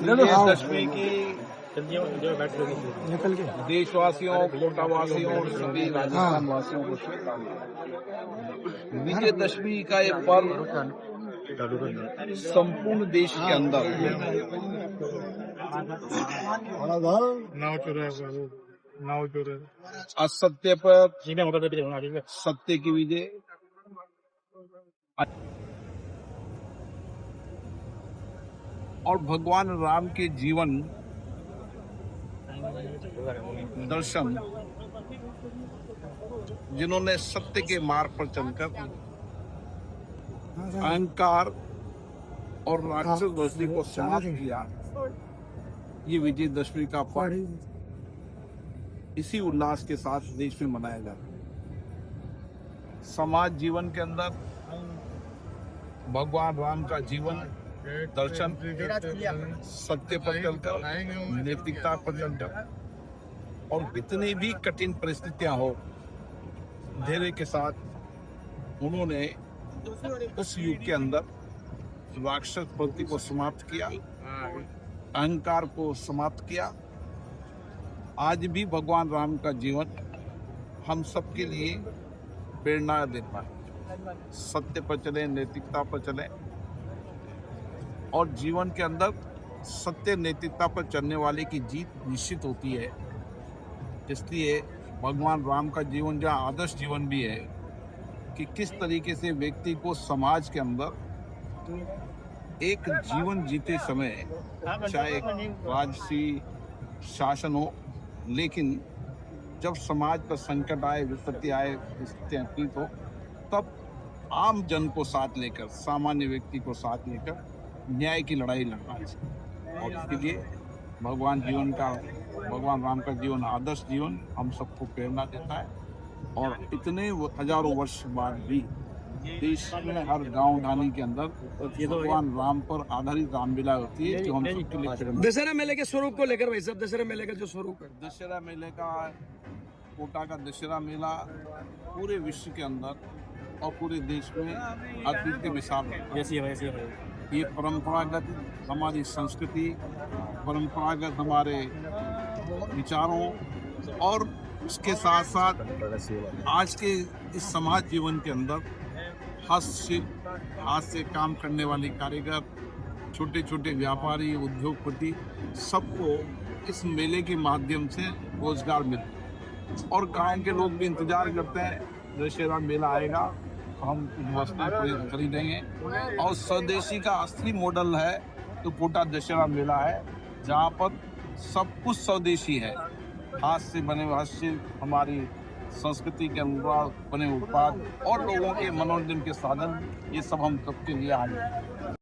विजयदशमी की देशवासियों, कोटावासियों और सभी राजस्थान वासियों को शुभकामनाएं। विजयदशमी का ये पर्व संपूर्ण देश के अंदर असत्य पर सत्य की विजय, और भगवान राम के जीवन दर्शन, जिन्होंने सत्य के मार्ग पर चलकर अहंकार और राक्षस बस्ती को समाप्त किया, ये विजयदशमी का पर्व इसी उल्लास के साथ देश में मनाया जाता है। समाज जीवन के अंदर भगवान राम का जीवन दर्शन, सत्य पर चलकर, नैतिकता पर चलकर, और कितनी भी कठिन परिस्थितियां हो, धैर्य के साथ उन्होंने उस युग के अंदर राक्षस प्रवृत्ति को समाप्त किया, अहंकार को समाप्त किया। आज भी भगवान राम का जीवन हम सबके लिए प्रेरणा देता है। सत्य पर चले, नैतिकता पर चले, और जीवन के अंदर सत्य नैतिकता पर चलने वाले की जीत निश्चित होती है। इसलिए भगवान राम का जीवन जहाँ आदर्श जीवन भी है कि किस तरीके से व्यक्ति को समाज के अंदर एक जीवन जीते समय, चाहे राजसी शासन हो, लेकिन जब समाज पर संकट आए, विपत्ति आए, स्थिति हो, तब आम जन को साथ लेकर, सामान्य व्यक्ति को साथ लेकर न्याय की लड़ाई लड़ना है। और इसके लिए भगवान राम का जीवन, आदर्श जीवन हम सबको प्रेरणा देता है। और इतने हजारों वर्ष बाद भी देश में हर गांव ढाणी के अंदर भगवान राम पर आधारित रामलीला होती है, जो हम सबके लिए। दशहरा मेले के स्वरूप को लेकर भाई साहब, दशहरा मेले का जो स्वरूप है, दशहरा मेले का, कोटा का दशहरा मेला पूरे विश्व के अंदर और पूरे देश में अद्वितीय मिसाल है। ये परंपरागत हमारी संस्कृति, परंपरागत हमारे विचारों, और उसके साथ साथ आज के इस समाज जीवन के अंदर हस्तशिल्प, हाथ से काम करने वाले कारीगर, छोटे छोटे व्यापारी, उद्योगपति, सबको इस मेले के माध्यम से रोजगार मिलता है। और गांव के लोग भी इंतजार करते हैं, दशहरा मेला आएगा, हम वस्तु खरीदेंगे। और स्वदेशी का असली मॉडल है तो कोटा दशहरा मेला है, जहाँ पर सब कुछ स्वदेशी है। हाथ से बने हुए हस्तशिल्प, हमारी संस्कृति के अनुसार बने उत्पाद और लोगों के मनोरंजन के साधन, ये सब हम सबके लिए आए हैं।